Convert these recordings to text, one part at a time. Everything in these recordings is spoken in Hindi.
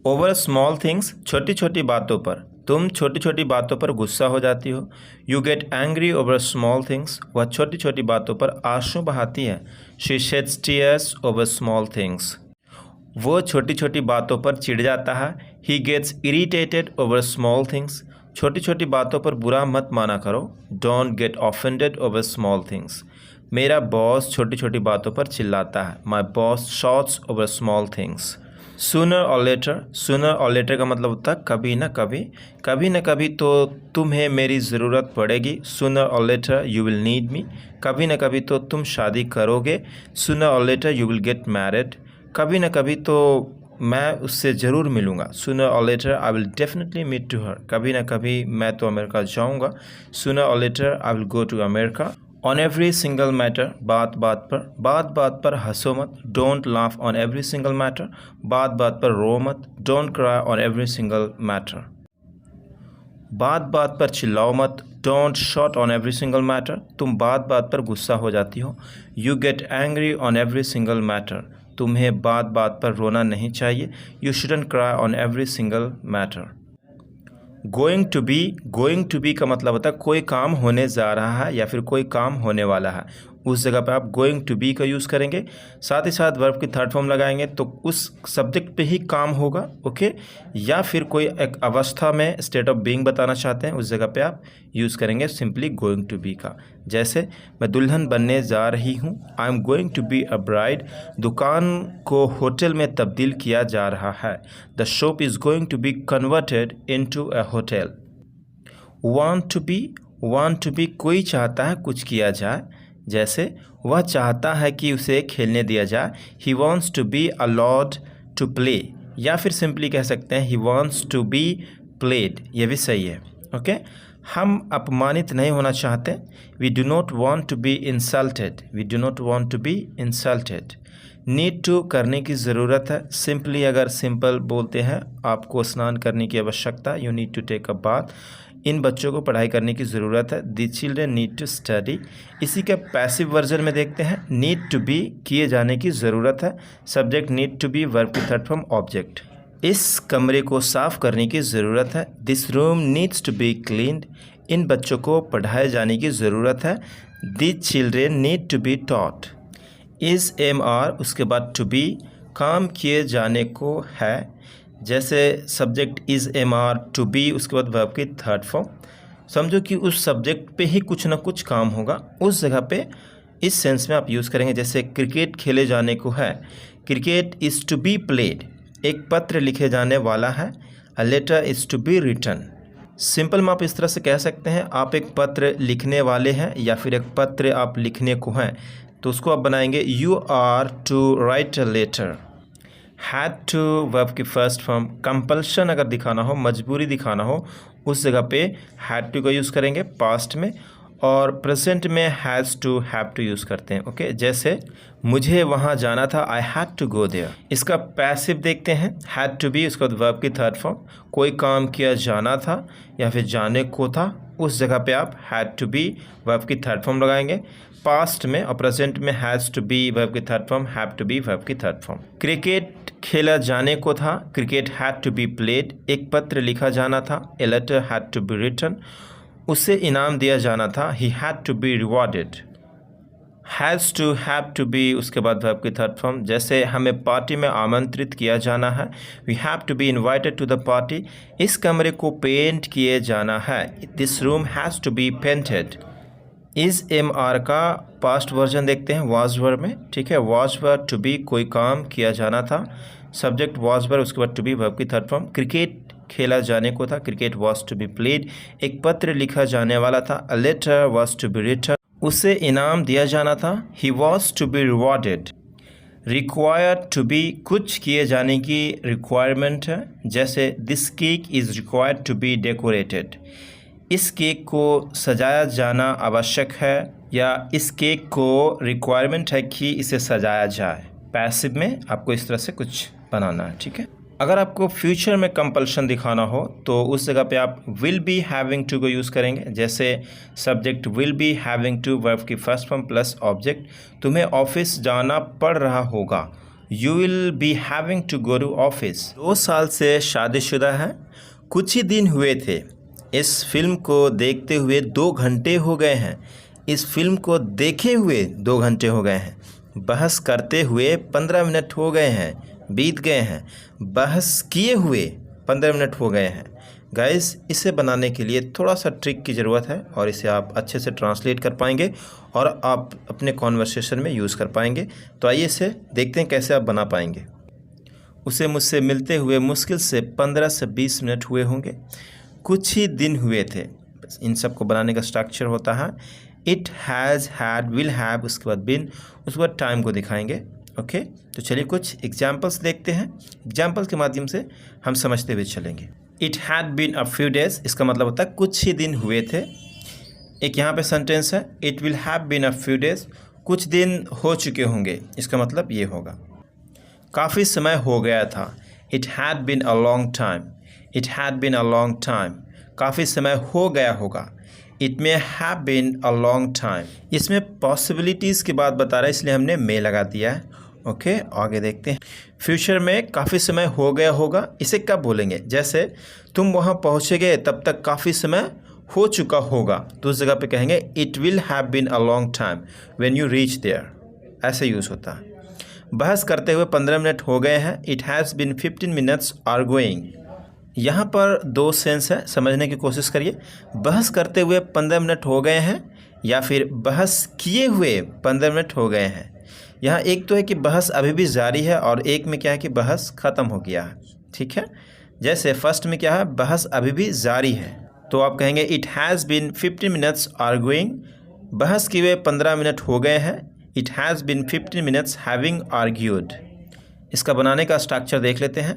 ओवर स्मॉल थिंग्स, छोटी छोटी बातों पर। तुम छोटी छोटी बातों पर गुस्सा हो जाती हो। You get angry over small things, वह छोटी छोटी बातों पर आंसू बहाती है। She sheds tears over small things, वो छोटी छोटी बातों पर चिढ़ जाता है। He gets irritated over small things, छोटी छोटी बातों पर बुरा मत माना करो। Don't get offended over small things, मेरा बॉस छोटी छोटी बातों पर चिल्लाता है। My boss shouts over small things. Sooner or later, sooner or letter का मतलब होता है कभी ना कभी, कभी ना कभी तो तुम्हें मेरी ज़रूरत पड़ेगी। Sooner or later you will need me, कभी ना कभी तो तुम शादी करोगे। Sooner or later you will get married, कभी ना कभी तो मैं उससे ज़रूर मिलूँगा। Sooner or later I will definitely meet to her, कभी ना कभी मैं तो अमेरिका जाऊँगा। Sooner or later I will go to America. On every single matter, बात बात पर हंसो मत। Don't laugh on every single matter, बात पर रो मत। Don't cry on every single matter, बात पर चिल्लाओ मत। Don't shout on every single matter, तुम बात पर गुस्सा हो जाती हो। You get angry on every single matter, तुम्हें बात पर रोना नहीं चाहिए। You shouldn't cry on every single matter. Going to be का मतलब होता है कोई काम होने जा रहा है या फिर कोई काम होने वाला है, उस जगह पे आप गोइंग टू बी का यूज़ करेंगे। साथ ही साथ वर्ब की थर्ड फॉर्म लगाएंगे तो उस सब्जेक्ट पे ही काम होगा। ओके, या फिर कोई एक अवस्था में स्टेट ऑफ बीइंग बताना चाहते हैं, उस जगह पे आप यूज़ करेंगे सिंपली गोइंग टू बी का। जैसे मैं दुल्हन बनने जा रही हूँ, I am going to be a bride. दुकान को होटल में तब्दील किया जा रहा है। The shop is going to be converted into a hotel. Want to be कोई चाहता है कुछ किया जाए, जैसे वह चाहता है कि उसे खेलने दिया जाए। He wants to be allowed to play, या फिर सिंपली कह सकते हैं he wants to be played, ये भी सही है। ओके, हम अपमानित नहीं होना चाहते। We do not want to be insulted, we do not want to be insulted. Need to करने की ज़रूरत है, सिंपली अगर सिंपल बोलते हैं आपको स्नान करने की आवश्यकता, you need to take a bath. इन बच्चों को पढ़ाई करने की ज़रूरत है, the children need to study. इसी के पैसिव वर्जन में देखते हैं, नीड टू बी किए जाने की ज़रूरत है, subject need to be, verb की थर्ड फॉर्म ऑब्जेक्ट। इस कमरे को साफ़ करने की ज़रूरत है, this room needs to be cleaned. इन बच्चों को पढ़ाए जाने की ज़रूरत है, the children need to be taught. Is am are, उसके बाद टू बी, काम किए जाने को है, जैसे subject is am are, to be, उसके बाद वर्ब की थर्ड फॉर्म। समझो कि उस सब्जेक्ट पे ही कुछ ना कुछ काम होगा, उस जगह पे इस सेंस में आप यूज़ करेंगे। जैसे क्रिकेट खेले जाने को है, cricket is to be played. एक पत्र लिखे जाने वाला है, a letter is to be written. Simple में आप इस तरह से कह सकते हैं, आप एक पत्र लिखने वाले हैं या फिर एक पत्र आप लिखने को हैं, तो उसको आप बनाएंगे you are to write a letter. Had to verb की फर्स्ट फॉर्म, कंपल्शन अगर दिखाना हो, मजबूरी दिखाना हो, उस जगह पे हैड टू का यूज़ करेंगे पास्ट में, और प्रेजेंट में has to, have to use करते हैं। ओके, जैसे मुझे वहाँ जाना था, I had to go there. इसका पैसिव देखते हैं, हैड टू बी, उसके बाद वर्ब की थर्ड फॉर्म, कोई काम किया जाना था या फिर जाने को था, उस जगह पे आप हैड टू बी वर्ब की थर्ड फॉर्म लगाएंगे पास्ट में, और प्रेजेंट में हैज़ टू बी वर्ब की third form, have to be verb की थर्ड फॉर्म। क्रिकेट खेला जाने को था, cricket had to be played. एक पत्र लिखा जाना था, a letter had to be written. उसे इनाम दिया जाना था, he had to be rewarded. Has to, have to be, उसके बाद वर्ब की थर्ड फॉर्म। जैसे हमें पार्टी में आमंत्रित किया जाना है, we have to be invited to the party. इस कमरे को पेंट किए जाना है, this room has to be painted. Is am are का पास्ट वर्जन देखते हैं वाज वर्ब में। ठीक है, वाज वर्ब टू बी, कोई काम किया जाना था, सब्जेक्ट वाज वर्ब, उसके बाद टू बी वर्ब की थर्ड फॉर्म। क्रिकेट खेला जाने को था, cricket was to be played. एक पत्र लिखा जाने वाला था, a letter was to be written. उसे इनाम दिया जाना था, he was to be rewarded. Required to be, कुछ किए जाने की रिक्वायरमेंट है, जैसे this cake is required to be decorated. इस केक को सजाया जाना आवश्यक है, या इस केक को रिक्वायरमेंट है कि इसे सजाया जाए। पैसिव में आपको इस तरह से कुछ बनाना है। ठीक है, अगर आपको फ्यूचर में कंपल्शन दिखाना हो तो उस जगह पे आप विल बी हैविंग टू को यूज़ करेंगे। जैसे subject will be having to, verb की फर्स्ट फॉर्म प्लस ऑब्जेक्ट। तुम्हें ऑफिस जाना पड़ रहा होगा, you will be having to go to office. 2 साल से शादीशुदा है, कुछ ही दिन हुए थे। इस फिल्म को देखते हुए 2 घंटे हो गए हैं। इस फिल्म को देखे हुए 2 घंटे हो गए हैं। बहस करते हुए 15 मिनट हो गए हैं, बीत गए हैं। बहस किए हुए 15 मिनट हो गए हैं। गाइस, इसे बनाने के लिए थोड़ा सा ट्रिक की ज़रूरत है और इसे आप अच्छे से ट्रांसलेट कर पाएंगे और आप अपने कॉन्वर्सेशन में यूज़ कर पाएंगे। तो आइए इसे देखते हैं कैसे आप बना पाएंगे। उसे मुझसे मिलते हुए मुश्किल से 15 से 20 मिनट हुए होंगे, कुछ ही दिन हुए थे। इन सब को बनाने का स्ट्रक्चर होता है it has, had, will have, उसके बाद बिन, उसके बाद टाइम को दिखाएंगे। ओके, तो चलिए कुछ एग्जाम्पल्स देखते हैं। एग्जाम्पल्स के माध्यम से हम समझते हुए चलेंगे। It had been a few days, इसका मतलब होता है कुछ ही दिन हुए थे। एक यहाँ पे सेंटेंस है it will have been a few days, कुछ दिन हो चुके होंगे, इसका मतलब ये होगा। काफ़ी समय हो गया था, it had been a long time. It had been a long time, काफ़ी समय हो गया होगा। It may have been a long time. इसमें पॉसिबिलिटीज़ की बात बता रहा है, इसलिए हमने मे लगा दिया है। ओके, आगे देखते हैं। फ्यूचर में काफ़ी समय हो गया होगा, इसे कब बोलेंगे? जैसे तुम वहाँ पहुँचेंगे तब तक काफ़ी समय हो चुका होगा, तो उस जगह पे कहेंगे it will have been a long time when you reach there, ऐसे यूज़ होता है। बहस करते हुए 15 मिनट हो गए हैं, it has been 15 minutes are going. यहाँ पर 2 सेंस है, समझने की कोशिश करिए। बहस करते हुए 15 मिनट हो गए हैं या फिर बहस किए हुए 15 मिनट हो गए हैं। यहाँ एक तो है कि बहस अभी भी जारी है और एक में क्या है कि बहस ख़त्म हो गया है। ठीक है, जैसे फर्स्ट में क्या है, बहस अभी भी जारी है, तो आप कहेंगे it has been 15 minutes are going. बहस किए हुए 15 मिनट हो गए हैं, it has been 15 minutes having argued. इसका बनाने का स्ट्रक्चर देख लेते हैं।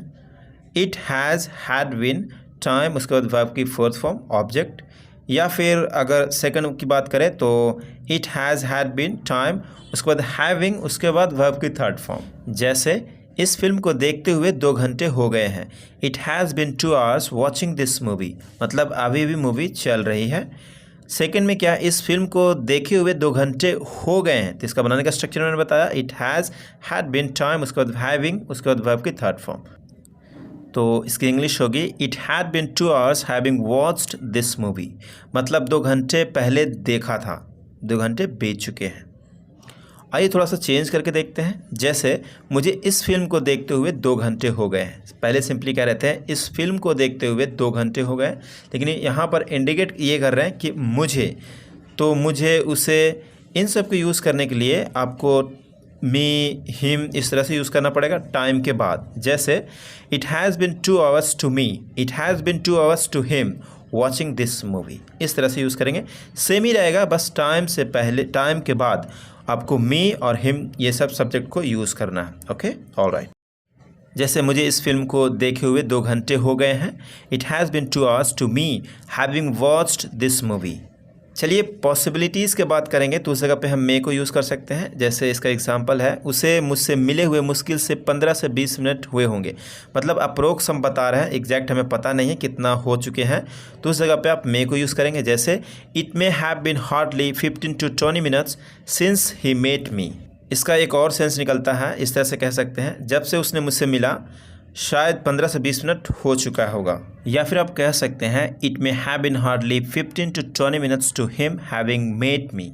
It has, had been, time, उसके बाद वर्ब की फोर्थ फॉर्म ऑब्जेक्ट, या फिर अगर सेकंड की बात करें तो it has, had been, time, उसके बाद हैविंग, उसके बाद वर्ब की थर्ड फॉर्म। जैसे इस फिल्म को देखते हुए 2 घंटे हो गए हैं, it has been 2 hours watching this movie, मतलब अभी भी मूवी चल रही है। सेकंड में क्या, इस फिल्म को देखे हुए 2 घंटे हो गए हैं, तो इसका बनाने का स्ट्रक्चर मैंने बताया it has, had been, time, उसके बाद हैविंग, उसके बाद वर्ब की थर्ड फॉर्म। तो इसकी इंग्लिश होगी it had been 2 hours having watched this movie, मतलब 2 घंटे पहले देखा था, 2 घंटे बीत चुके हैं। आइए थोड़ा सा चेंज करके देखते हैं। जैसे मुझे इस फिल्म को देखते हुए 2 घंटे हो गए हैं, पहले सिंपली क्या रहते हैं, इस फिल्म को देखते हुए 2 घंटे हो गए, लेकिन यहाँ पर इंडिकेट ये कर रहे हैं कि मुझे, तो मुझे, उसे, इन सब को यूज़ करने के लिए आपको मी, हिम इस तरह से यूज़ करना पड़ेगा टाइम के बाद। जैसे it has been 2 hours to me, it has been 2 hours to him watching this movie, इस तरह से यूज़ करेंगे। सेम ही रहेगा, बस टाइम से पहले, टाइम के बाद आपको मी और हिम ये सब सब्जेक्ट को यूज़ करना है। Okay, alright. जैसे मुझे इस फिल्म को देखे हुए 2 घंटे हो गए हैं, it has been 2 hours to me having watched this movie. चलिए पॉसिबिलिटीज़ के बात करेंगे तो उस जगह पे हम मे को यूज़ कर सकते हैं। जैसे इसका एग्जांपल है, उसे मुझसे मिले हुए मुश्किल से 15 से 20 मिनट हुए होंगे, मतलब अप्रोक्स हम बता रहे हैं, एग्जैक्ट हमें पता नहीं है कितना हो चुके हैं, तो उस जगह पे आप मे को यूज़ करेंगे। जैसे it may have been hardly 15 to 20 minutes since he met me. इसका एक और सेंस निकलता है, इस तरह से कह सकते हैं, जब से उसने मुझसे मिला शायद 15 से 20 मिनट हो चुका होगा। या फिर आप कह सकते हैं it may have been hardly 15 to 20 minutes to him having met me.